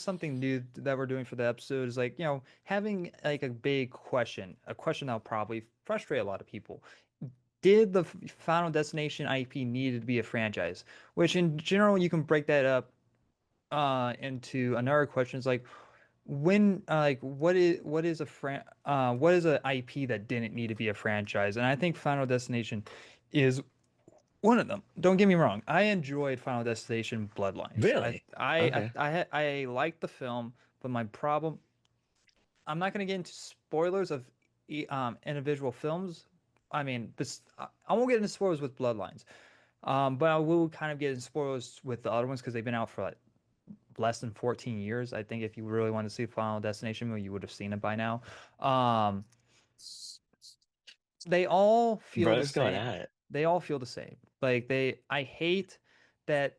something new that we're doing for the episode is like, having like a big question, a question that'll probably frustrate a lot of people. Did the Final Destination IP needed to be a franchise? Which in general, you can break that up into another question is like like what is a IP that didn't need to be a franchise? And I think Final Destination is one of them. Don't get me wrong. I enjoyed Final Destination Bloodlines. Really? Okay. I liked the film, but my problem, I'm not going to get into spoilers of individual films. I mean, this I won't get into spoilers with Bloodlines. But I will kind of get into spoilers with the other ones because they've been out for like less than 14 years. I think if you really want to see Final Destination movie, you would have seen it by now. Um, they all feel the Brothers going same. at it. They all feel the same. Like I hate that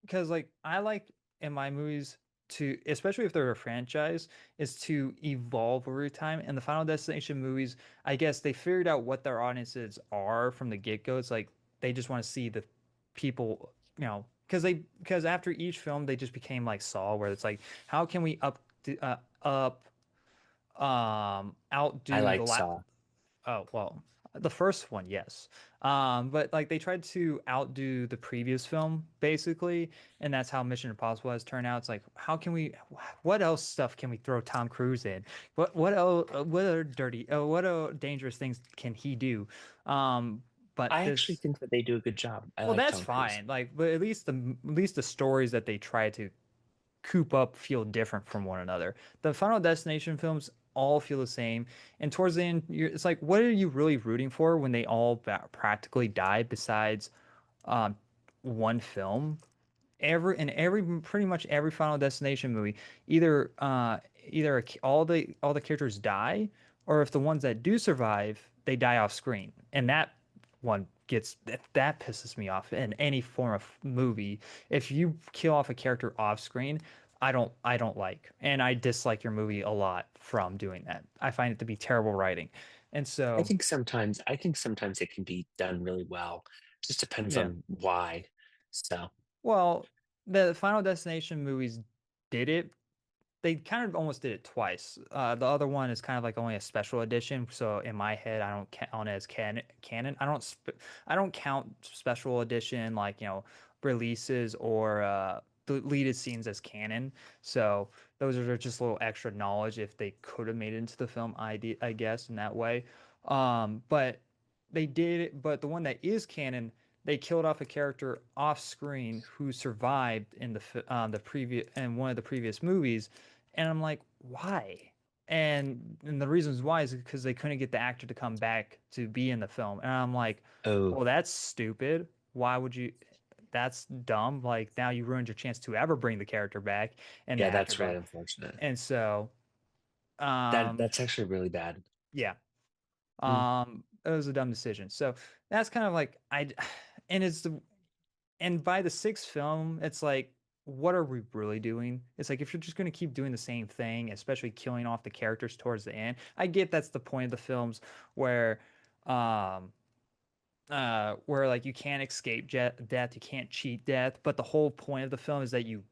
because like I like in my movies to, especially if they're a franchise, is to evolve over time. And the Final Destination movies, I guess they figured out what their audiences are from the get-go. It's like they just want to see the people, because after each film they just became like Saw, where it's like, how can we up I outdo the liked last. Saw. Oh, well, the first one, yes. But like they tried to outdo the previous film, basically, and that's how Mission Impossible has turned out. It's like, what else stuff can we throw Tom Cruise in? What else, what other dangerous things can he do? But I actually this, think that they do a good job. I well, like that's Tom Cruise. fine. Like, but at least the stories that they try to coop up feel different from one another. The Final Destination films all feel the same, and towards the end, it's like, what are you really rooting for when they all practically die? Besides um, one film, pretty much every Final Destination movie, either all the characters die, or if the ones that do survive, they die off screen, and that pisses me off in any form of movie. If you kill off a character off screen, I don't like, and I dislike your movie a lot from doing that. I find it to be terrible writing, and so I think sometimes it can be done really well. Just depends yeah. on why. So, Well, the Final Destination movies did it. They kind of almost did it twice. The other one is kind of like only a special edition, so in my head, I don't count it as canon. I don't count special edition like releases or deleted scenes as canon. So those are just a little extra knowledge if they could have made it into the film. I guess in that way. But they did it. But the one that is canon, they killed off a character off screen who survived in the previous in one of the previous movies, and I'm like, why? And the reasons why is because they couldn't get the actor to come back to be in the film, and I'm like, oh, well, that's stupid. Why would you? That's dumb. Like now you ruined your chance to ever bring the character back and the yeah, actor that's really back, unfortunate. and so That um that's actually really bad. yeah. Hmm. It was a dumb decision. So that's kind of like and and by the sixth film, it's like, what are we really doing? It's like if you're just going to keep doing the same thing, especially killing off the characters towards the end. I get that's the point of the films where, um, where like you can't escape death, you can't cheat death, but the whole point of the film is that you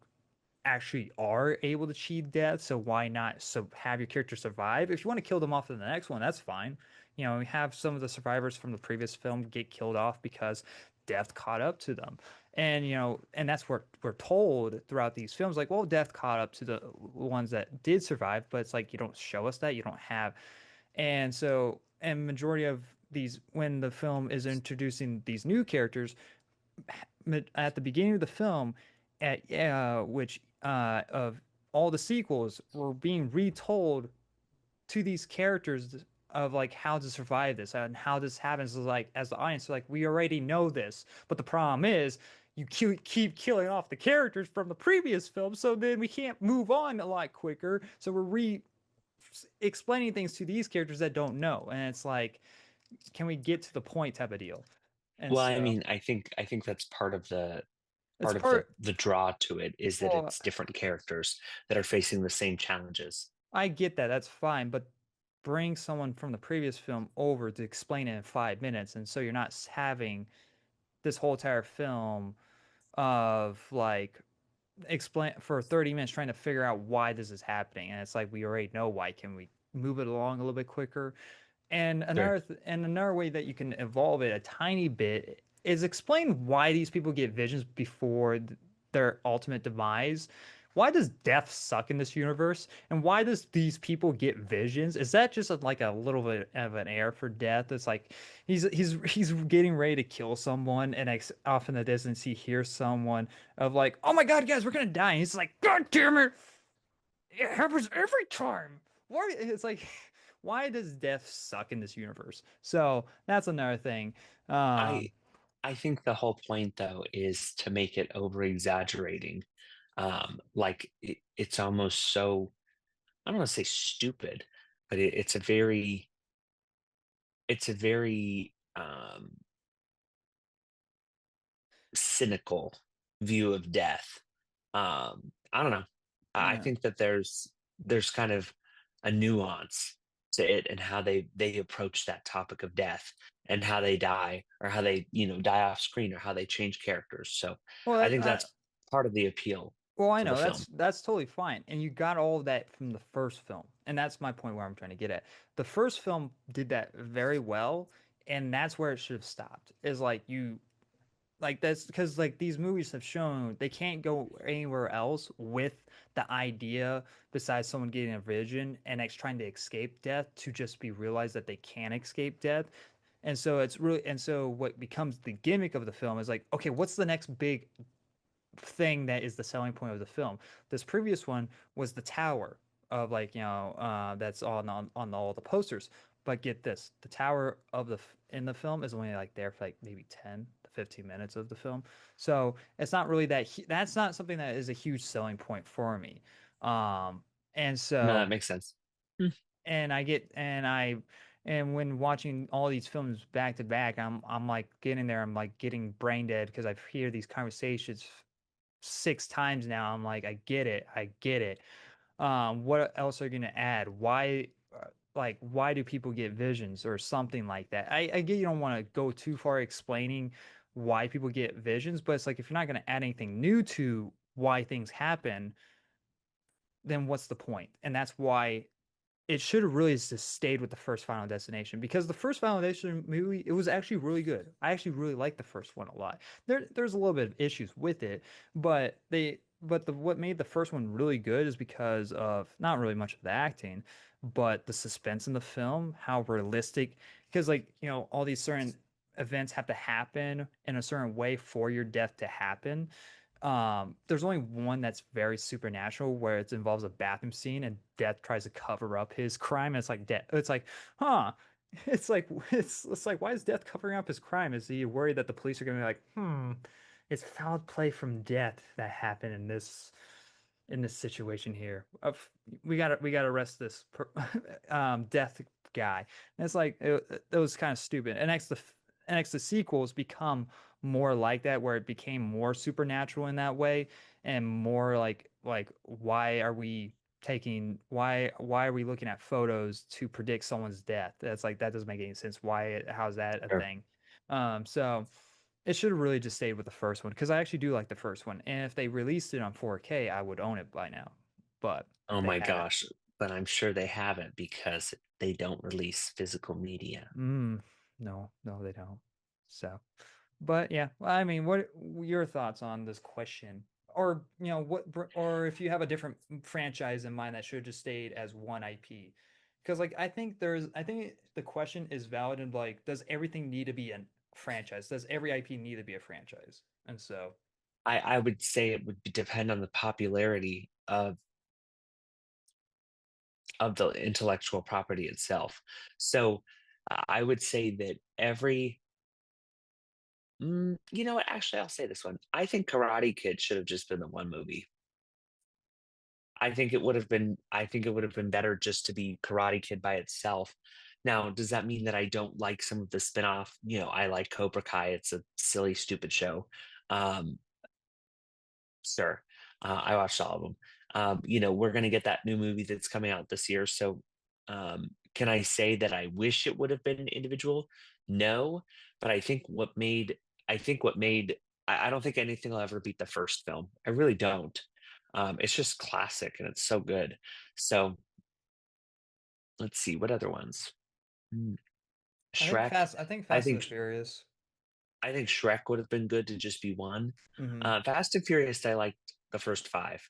actually are able to cheat death. So why not have your character survive? If you want to kill them off in the next one, that's fine. We have some of the survivors from the previous film get killed off because death caught up to them. And that's what we're told throughout these films. Like, well, death caught up to the ones that did survive, but it's like you don't show us that. You don't have. And so, and majority of these, when the film is introducing these new characters, at the beginning of the film, which of all the sequels were being retold to these characters of like how to survive this and how this happens. Is like as the audience, like we already know this, but the problem is you keep killing off the characters from the previous film, so then we can't move on a lot quicker. So we're explaining things to these characters that don't know, and it's like, can we get to the point type of deal? And Well, I so mean, I think that's it's part of part. the draw to it is that Well, it's different characters that are facing the same challenges. I get that. That's fine. But bring someone from the previous film over to explain it in 5 minutes. And so you're not having this whole entire film of like explain for 30 minutes trying to figure out why this is happening, and it's like we already know why. Can we move it along a little bit quicker? And Sure. another way that you can evolve it a tiny bit is explain why these people get visions before their ultimate demise. Why does death suck in this universe? And why does these people get visions? Is that just like a little bit of an air for death? It's like he's getting ready to kill someone, and off in the distance he hears someone of like, "Oh my God, guys, we're gonna die!" And he's like, "God damn it! It happens every time." Why? It's like, why does death suck in this universe? So that's another thing. I Um, I think the whole point though is to make it over exaggerating. Like it's almost so, I don't want to say stupid, but it's a very cynical view of death. I don't know. I yeah. think that there's kind of a nuance to it and how they approach that topic of death and how they die or how they, die off screen or how they change characters. So Well, I think that's part of the appeal I to the know film. that's totally fine, and you got all of that from the first film, and that's my point where I'm trying to get at. The first film did that very well, and that's where it should have stopped. Is like you like that's because like these movies have shown they can't go anywhere else with the idea besides someone getting a vision and trying to escape death to just be realized that they can't escape death. And so it's really, and so what becomes the gimmick of the film is like, okay, what's the next big thing that is the selling point of the film? This previous one was the tower of like, that's on all the posters. But get this, the tower of in the film is only like there for like maybe 10 to 15 minutes of the film. So it's not really that's not something that is a huge selling point for me. Um, and No, that so makes sense. Hmm. and I get and when watching all these films back to back, I'm like getting there, I'm like getting brain dead because I hear these conversations six times now. I'm like, I get it, I get it. What else are you gonna add? Why, like, why do people get visions or something like that? I get you don't want to go too far explaining why people get visions, but it's like if you're not gonna add anything new to why things happen, then what's the point? And that's why it should have really just stayed with the first Final Destination because the first Final Destination movie, it was actually really good. I actually really liked the first one a lot. There's a little bit of issues with it, but what made the first one really good is because of not really much of the acting, but the suspense in the film, how realistic, because like, all these certain events have to happen in a certain way for your death to happen. There's only one that's very supernatural where it involves a bathroom scene and Death tries to cover up his crime. And it's like Death, it's like, huh? It's like, why is Death covering up his crime? Is he worried that the police are gonna be like, it's foul play from Death that happened in this situation here. We gotta arrest this Death guy. And it's like it was kind of stupid. And the sequels become more like that, where it became more supernatural in that way, and more like why are we looking at photos to predict someone's death? That's like that doesn't make any sense. How's that a Sure. thing? So it should have really just stayed with the first one because I actually do like the first one. And if they released it on 4K, I would own it by now. But Oh they my haven't. gosh. But I'm sure they haven't because they don't release physical media. No, no, they don't. So, but yeah, well, I mean, what your thoughts on this question? Or, or if you have a different franchise in mind that should have just stayed as one IP. Because, like, I think the question is valid in, like, does everything need to be a franchise? Does every IP need to be a franchise? And so, I would say it would depend on the popularity of the intellectual property itself. So I would say that you know what? Actually, I'll say this one. I think Karate Kid should have just been the one movie. I think it would have been better just to be Karate Kid by itself. Now, does that mean that I don't like some of the spin-off? I like Cobra Kai. It's a silly, stupid show. Um, sure. I watched all of them. We're gonna get that new movie that's coming out this year. So, can I say that I wish it would have been individual? No, but I think what made I don't think anything will ever beat the first film. I really don't. It's just classic and it's so good. So let's see what other ones. Mm, Shrek. I think I Fast and think the Furious. I think Shrek would have been good to just be one. Hmm. Fast and Furious, I liked the first five.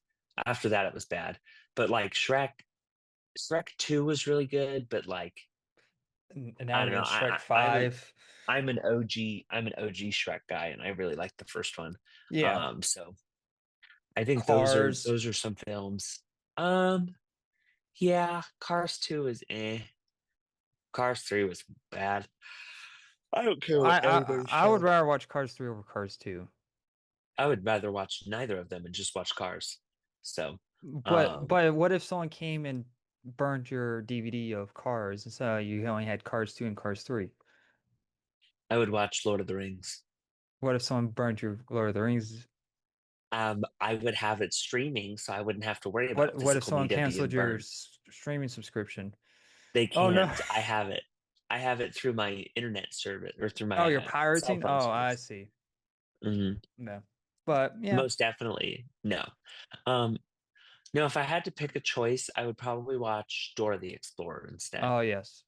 After that, it was bad. But like Shrek 2 was really good, but like And now I we're don't know. getting Shrek I'm an 5. OG Shrek guy, and I really like the first one. Yeah. So I think Cars. those are some films. Um, yeah, Cars 2 is eh. Cars 3 was bad. I don't care what anybody I would says. rather watch Cars 3 over Cars 2. I would rather watch neither of them and just watch Cars. So, um, But what if someone came and burned your DVD of Cars, and so you only had Cars 2 and Cars 3? I would watch Lord of the Rings. What if someone burned your Lord of the Rings? I would have it streaming, so I wouldn't have to worry about What if physical someone media canceled being your burned. streaming subscription? They Oh no. can't. I have it. I have it through my internet service or through Oh, my you're cell pirating? phone Oh, I service. see. Hmm. No. But yeah. Most definitely, no. Um, no, if I had to pick a choice, I would probably watch Dora the Explorer instead. Oh yes.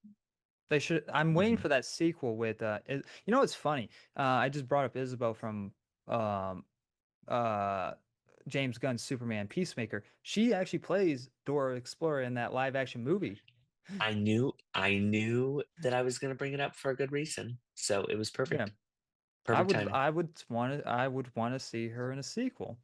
They should. I'm waiting Hmm. for that sequel with you know what's funny? I just brought up Isabel from um uh James Gunn's Superman Peacemaker. She actually plays Dora Explorer in that live action movie. I knew that I was going to bring it up for a good reason, so it was Yeah. perfect. Perfect timing. I would want to see her in a sequel.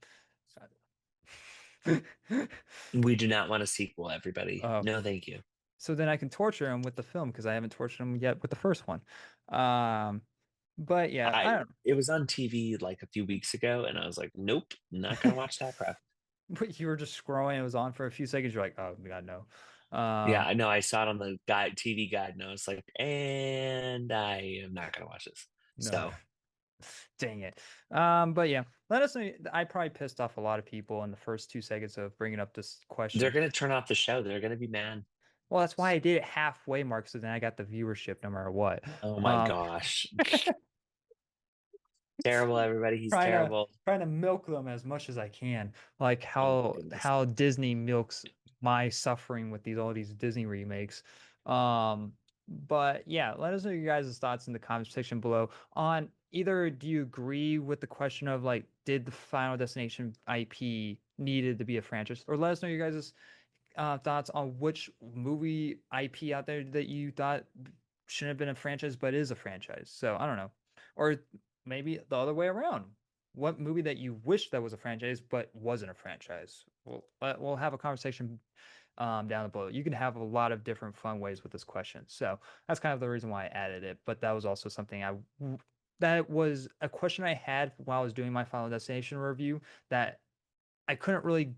We do not want a sequel, everybody. uh, No, thank you. so then I can torture him with the film because I haven't tortured him yet with the first one. Um, but yeah, I I don't. It was on TV like a few weeks ago, and I was like, nope, not gonna watch that crap. But you were just scrolling. It was on for a few seconds. You're like, oh god, no. Yeah, Um, I know. I saw it on the guide TV guide, and I was like, and I am not gonna watch this. no. So Dang it. But yeah, let us know. I probably pissed off a lot of people in the first 2 seconds of bringing up this they're question. gonna turn off the show. They're gonna be mad. Well, that's why I did it halfway mark, so then I got the viewership no matter what. Oh my Um, gosh. Terrible, everybody. He's terrible. trying to milk them as much as I can, like Oh my goodness. how Disney milks my suffering with all these Disney remakes. But yeah, let us know your guys' thoughts in the comments section below on either do you agree with the question of like did the Final Destination IP needed to be a franchise, or let us know your guys' thoughts on which movie IP out there that you thought shouldn't have been a franchise but is a franchise. So I don't know, or maybe the other way around. What movie that you wish that was a franchise but wasn't a franchise? We'll have a conversation down below. You can have a lot of different fun ways with this question. So that's kind of the reason why I added it. But that was also something that was a question I had while I was doing my Final Destination review that I couldn't really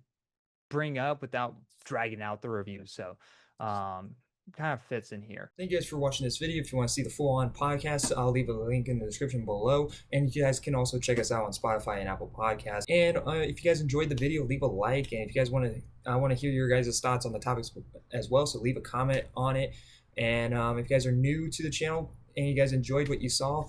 bring up without dragging out the review. So kind of fits in here. Thank you guys for watching this video. If you want to see the full-on podcast, I'll leave a link in the description below. And you guys can also check us out on Spotify and Apple Podcasts. And if you guys enjoyed the video, leave a like. And if you guys want to, I want to hear your guys' thoughts on the topics as well. So leave a comment on it. And if you guys are new to the channel and you guys enjoyed what you saw,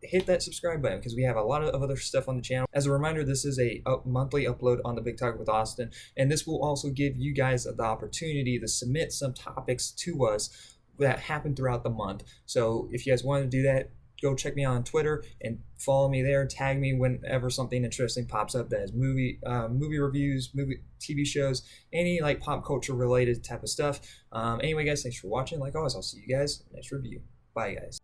hit that subscribe button because we have a lot of other stuff on the channel. As a reminder, this is a monthly upload on the Big Talk with Austin, and this will also give you guys the opportunity to submit some topics to us that happen throughout the month. So if you guys want to do that, go check me out on Twitter and follow me there. Tag me whenever something interesting pops up that is movie reviews, movie TV shows, any like pop culture related type of stuff. Anyway, guys, thanks for watching. Like always, I'll see you guys in the next review. Bye, guys.